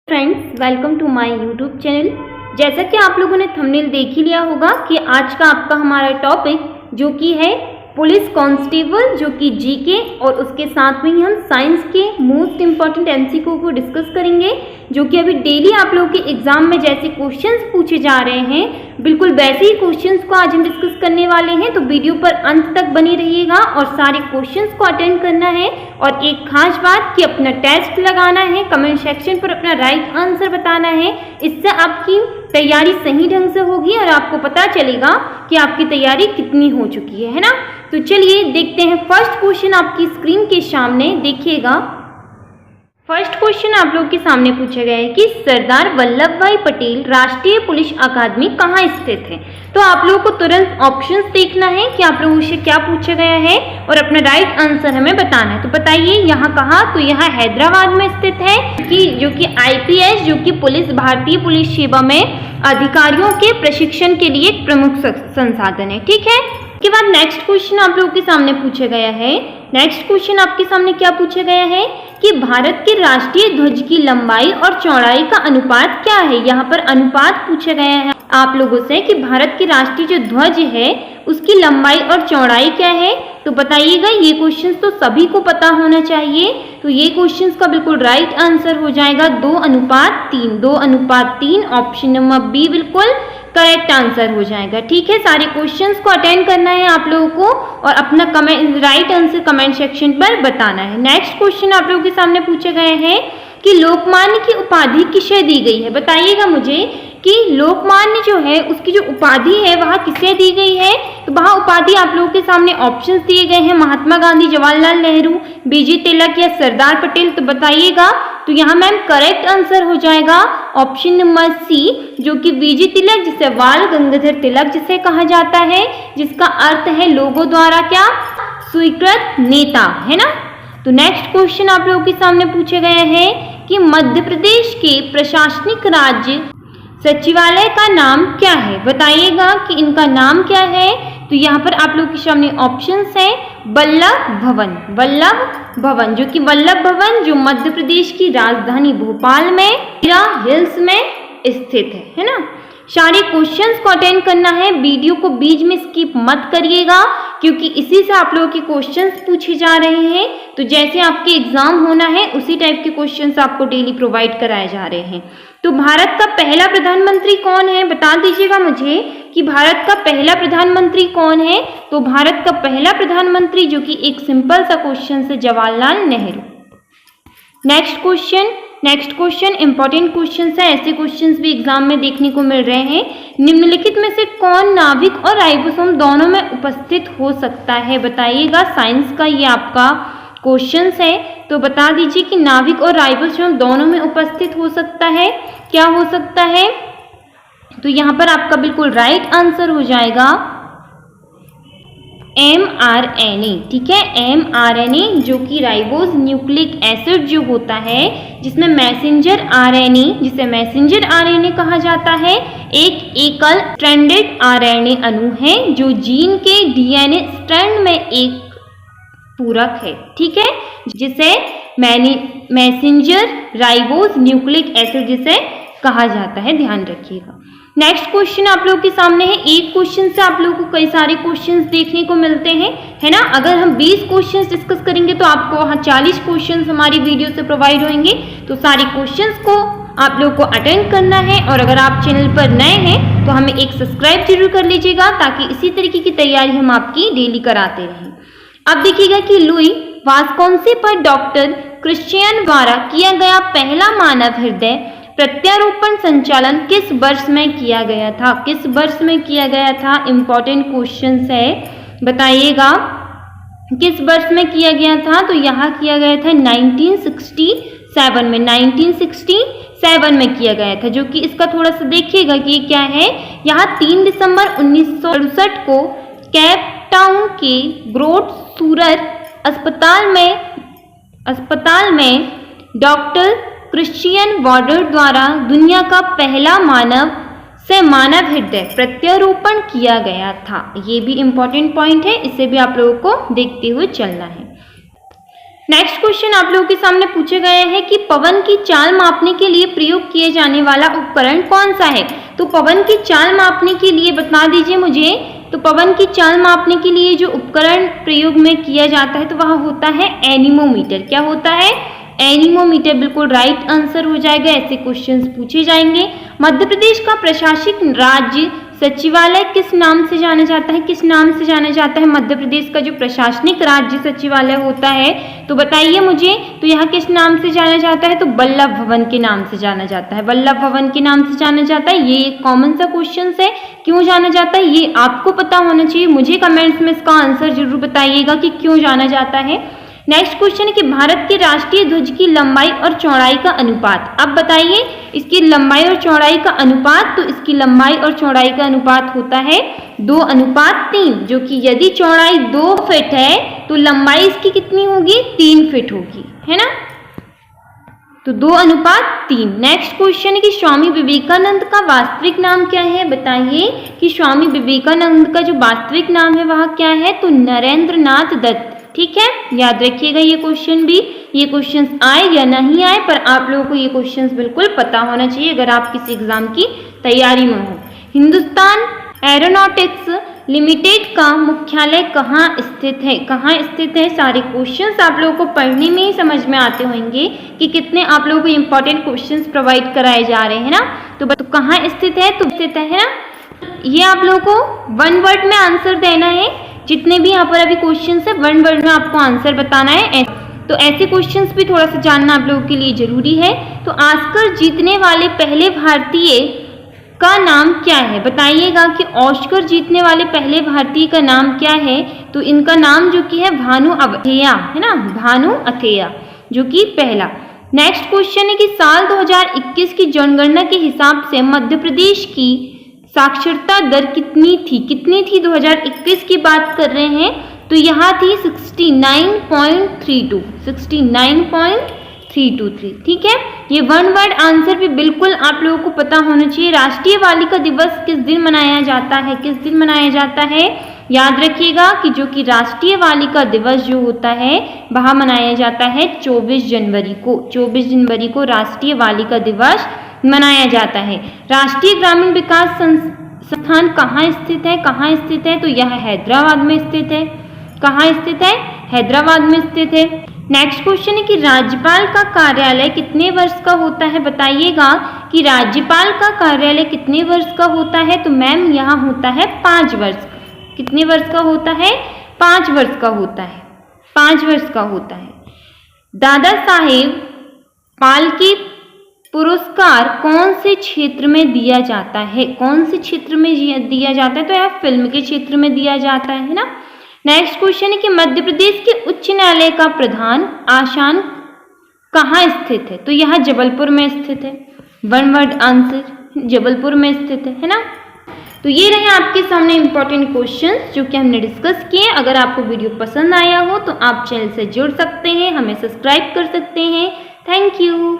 Friends, welcome to my YouTube channel. जैसा कि आप लोगों ने थंबनेल देख ही लिया होगा कि आज का आपका हमारा टॉपिक जो कि है पुलिस कांस्टेबल, जो कि जीके और उसके साथ में ही हम साइंस के मोस्ट इम्पॉर्टेंट एमसीक्यू को डिस्कस करेंगे, जो कि अभी डेली आप लोगों के एग्जाम में जैसे क्वेश्चंस पूछे जा रहे हैं बिल्कुल वैसे ही क्वेश्चंस को आज हम डिस्कस करने वाले हैं। तो वीडियो पर अंत तक बनी रहिएगा और सारे क्वेश्चंस को अटेंड करना है। और एक खास बात कि अपना टेस्ट लगाना है, कमेंट सेक्शन पर अपना राइट आंसर बताना है। इससे आपकी तैयारी सही ढंग से होगी और आपको पता चलेगा कि आपकी तैयारी कितनी हो चुकी है ना। तो चलिए देखते हैं फर्स्ट क्वेश्चन आपकी स्क्रीन के सामने देखिएगा। फर्स्ट क्वेश्चन आप लोग के सामने पूछा गया है कि सरदार वल्लभ भाई पटेल राष्ट्रीय पुलिस अकादमी कहाँ स्थित है। तो आप लोगों को तुरंत ऑप्शंस देखना है कि आप लोगों से क्या पूछा गया है और अपना राइट आंसर हमें बताना है। तो बताइए यहाँ कहाँ, तो यहाँ हैदराबाद में स्थित है कि जो कि आईपीएस जो कि पुलिस भारतीय पुलिस सेवा में अधिकारियों के प्रशिक्षण के लिए एक प्रमुख संसाधन है। ठीक है, इसके बाद नेक्स्ट क्वेश्चन आप लोगों के सामने पूछा गया है। नेक्स्ट क्वेश्चन आपके सामने क्या पूछा गया है कि भारत के राष्ट्रीय ध्वज की लंबाई और चौड़ाई का अनुपात क्या है। यहाँ पर अनुपात पूछा गया है आप लोगों से कि भारत की राष्ट्रीय जो ध्वज है उसकी लंबाई और चौड़ाई क्या है। तो बताइएगा, ये क्वेश्चन तो सभी को पता होना चाहिए। तो ये क्वेश्चन का बिल्कुल राइट आंसर हो जाएगा 2:3। 2:3 ऑप्शन नंबर बी बिल्कुल करेक्ट आंसर हो जाएगा। ठीक है, सारे क्वेश्चंस को अटेंड करना है आप लोगों को और अपना राइट आंसर कमेंट सेक्शन पर बताना है। नेक्स्ट क्वेश्चन आप लोगों के सामने पूछा गया है कि लोकमान्य की उपाधि किसे दी गई है। बताइएगा मुझे कि लोकमान्य जो है उसकी जो उपाधि है वह किसे दी गई है। तो वह उपाधि आप लोगों के सामने ऑप्शंस दिए गए हैं, महात्मा गांधी, जवाहरलाल नेहरू, बीजे तिलक या सरदार पटेल। तो बताइएगा, तो यहाँ मैम करेक्ट आंसर हो जाएगा ऑप्शन नंबर सी, जो कि बीजे तिलक, जिसे बाल गंगाधर तिलक जिसे कहा जाता है, जिसका अर्थ है लोगों द्वारा क्या स्वीकृत नेता, है ना। तो नेक्स्ट क्वेश्चन आप लोगों के सामने पूछे गए हैं कि मध्य प्रदेश के प्रशासनिक राज्य सचिवालय का नाम क्या है। बताइएगा कि इनका नाम क्या है। तो यहाँ पर आप लोग के सामने ऑप्शंस है वल्लभ भवन। वल्लभ भवन जो कि वल्लभ भवन जो मध्य प्रदेश की राजधानी भोपाल में हिल्स में स्थित है ना। सारे क्वेश्चंस को अटेंड करना है, वीडियो को बीच में स्किप मत करिएगा क्योंकि इसी से आप लोगों के क्वेश्चंस पूछे जा रहे हैं। तो जैसे आपके एग्जाम होना है उसी टाइप के क्वेश्चंस आपको डेली प्रोवाइड कराए जा रहे हैं। तो भारत का पहला प्रधानमंत्री कौन है, बता दीजिएगा मुझे कि भारत का पहला प्रधानमंत्री कौन है। तो भारत का पहला प्रधानमंत्री जो कि एक सिंपल सा क्वेश्चन है, Jawaharlal Nehru. Next question important question है, ऐसे क्वेश्चंस भी एग्जाम में देखने को मिल रहे हैं। निम्नलिखित में से कौन नाविक और राइबोसोम दोनों में उपस्थित हो सकता है। बताइएगा, साइंस का ये आपका क्वेश्चन है। तो बता दीजिए कि नाविक और राइबोसोम दोनों में उपस्थित हो सकता है, क्या हो सकता है। तो यहाँ पर आपका बिल्कुल राइट आंसर हो जाएगा mRNA। ठीक है, mRNA जो कि राइबोज न्यूक्लिक एसिड जो होता है, जिसमें मैसेंजर आरएनए, जिसे मैसेंजर आरएनए कहा जाता है, एक एकल स्ट्रैंडेड आरएनए अणु है जो जीन के डीएनए स्ट्रैंड में एक पूरक है। ठीक है, जिसे मैसेंजर राइबोज न्यूक्लिक एसिड जिसे कहा जाता है, ध्यान रखिएगा। नेक्स्ट क्वेश्चन आप लोगों के सामने है। एक क्वेश्चन से आप लोगों को कई सारे क्वेश्चंस देखने को मिलते हैं, है ना। अगर हम 20 क्वेश्चंस डिस्कस करेंगे तो आपको वहाँ 40 क्वेश्चंस हमारी वीडियो से प्रोवाइड होंगे। तो सारे क्वेश्चंस को आप लोग को अटेंड करना है और अगर आप चैनल पर नए हैं तो हमें एक सब्सक्राइब जरूर कर लीजिएगा ताकि इसी तरीके की तैयारी हम आपकी डेली कराते रहें। अब देखिएगा कि लुई वास्कोन्सी पर डॉक्टर क्रिश्चियन द्वारा किया गया पहला मानव हृदय प्रत्यारोपण संचालन किस वर्ष में किया गया था। किस वर्ष में किया गया था, इंपॉर्टेंट क्वेश्चन है, बताइएगा किस वर्ष में किया गया था। तो यहाँ किया गया था 1967 में, 1967 में किया गया था। जो कि इसका थोड़ा सा देखिएगा कि ये क्या है। यहाँ 3 दिसंबर 1968 को केप टाउन के ग्रोट सूरर अस्पताल में डॉक्टर क्रिश्चियन वॉर्डर द्वारा दुनिया का पहला मानव हृदय प्रत्यारोपण किया गया था। ये भी इंपॉर्टेंट पॉइंट है, इसे भी आप लोगों को देखते हुए चलना है। नेक्स्ट क्वेश्चन आप लोगों के सामने पूछे गए हैं कि पवन की चाल मापने के लिए प्रयोग किए जाने वाला उपकरण कौन सा है। तो पवन की चाल मापने के लिए बता दीजिए मुझे। तो पवन की चाल मापने के लिए जो उपकरण प्रयोग में किया जाता है तो वह होता है एनीमोमीटर। क्या होता है? एनीमोमीटर। बिल्कुल राइट आंसर हो जाएगा। ऐसे क्वेश्चंस पूछे जाएंगे। मध्य प्रदेश का प्रशासनिक राज्य सचिवालय किस नाम से जाना जाता है? किस नाम से जाना जाता है मध्य प्रदेश का जो प्रशासनिक राज्य सचिवालय होता है? तो बताइए मुझे। तो यह किस नाम से जाना जाता है? तो वल्लभ भवन के नाम से जाना जाता है। वल्लभ भवन के नाम से जाना जाता है। ये एक कॉमन सा क्वेश्चन है। क्यों जाना जाता है ये आपको पता होना चाहिए। मुझे कमेंट्स में इसका आंसर जरूर बताइएगा कि क्यों जाना जाता है। नेक्स्ट क्वेश्चन है कि भारत के राष्ट्रीय ध्वज की लंबाई और चौड़ाई का अनुपात। अब बताइए इसकी लंबाई और चौड़ाई का अनुपात। तो इसकी लंबाई और चौड़ाई का अनुपात होता है 2:3, जो कि यदि चौड़ाई 2 फीट है तो लंबाई इसकी कितनी होगी? 3 फीट होगी, है ना। तो 2:3। नेक्स्ट क्वेश्चन है कि स्वामी विवेकानंद का वास्तविक नाम क्या है? बताइए कि स्वामी विवेकानंद का जो वास्तविक नाम है वह क्या है? तो नरेंद्र नाथ दत्त। ठीक है, याद रखिएगा ये क्वेश्चन भी। ये क्वेश्चंस आए या नहीं आए, पर आप लोगों को ये क्वेश्चंस बिल्कुल पता होना चाहिए अगर आप किसी एग्जाम की तैयारी में हो। हिंदुस्तान एरोनॉटिक्स लिमिटेड का मुख्यालय कहाँ स्थित है? कहाँ स्थित है? सारे क्वेश्चंस आप लोगों को पढ़ने में ही समझ में आते होंगे कि कितने आप लोगों को इंपॉर्टेंट क्वेश्चंस प्रोवाइड कराए जा रहे हैं ना। तो कहाँ स्थित है? तो स्थित है ना। ये आप लोगों को 1 वर्ड में आंसर देना है। जितने भी यहाँ पर अभी क्वेश्चंस है 1 वर्ड में आपको आंसर बताना है। तो ऐसे क्वेश्चंस भी थोड़ा सा जानना आप लोगों के लिए जरूरी है। तो ऑस्कर जीतने वाले पहले भारतीय का नाम क्या है? बताइएगा कि ऑस्कर जीतने वाले पहले भारतीय का नाम क्या है? तो इनका नाम जो कि है भानु अथैया, है ना। भानु अथैया जो कि पहला। नेक्स्ट क्वेश्चन है कि साल 2021 की जनगणना के हिसाब से मध्य प्रदेश की साक्षरता दर कितनी थी? कितनी थी? 2021 की बात कर रहे हैं। तो यहाँ थी 69.32, 69.323। ठीक है, ये 1 वर्ड आंसर भी बिल्कुल आप लोगों को पता होना चाहिए। राष्ट्रीय बालिका दिवस किस दिन मनाया जाता है? किस दिन मनाया जाता है? याद रखिएगा कि जो कि राष्ट्रीय बालिका दिवस जो होता है वह मनाया जाता है 24 जनवरी को। 24 जनवरी को राष्ट्रीय बालिका दिवस मनाया जाता है। राष्ट्रीय ग्रामीण विकास संस्थान कहाँ स्थित है? कहाँ स्थित है? तो यह हैदराबाद में स्थित है। कहाँ स्थित है? हैदराबाद में स्थित है। नेक्स्ट क्वेश्चन है कि राज्यपाल का कार्यालय कितने वर्ष का होता है? बताइएगा कि राज्यपाल का कार्यालय कितने वर्ष का होता है? तो मैम यहाँ होता है 5 वर्ष का। कितने वर्ष का होता है? 5 वर्ष का होता है। 5 वर्ष का होता है। दादा साहेब फाल्के पुरस्कार कौन से क्षेत्र में दिया जाता है? कौन से क्षेत्र में दिया जाता है? तो यह फिल्म के क्षेत्र में दिया जाता है ना। नेक्स्ट क्वेश्चन है कि मध्य प्रदेश के उच्च न्यायालय का प्रधान आसन कहाँ स्थित है? तो यह जबलपुर में स्थित है। 1 वर्ड आंसर, जबलपुर में स्थित है ना। तो ये रहे आपके सामने इंपॉर्टेंट क्वेश्चंस जो कि हमने डिस्कस किए। अगर आपको वीडियो पसंद आया हो तो आप चैनल से जुड़ सकते हैं, हमें सब्सक्राइब कर सकते हैं। Thank you.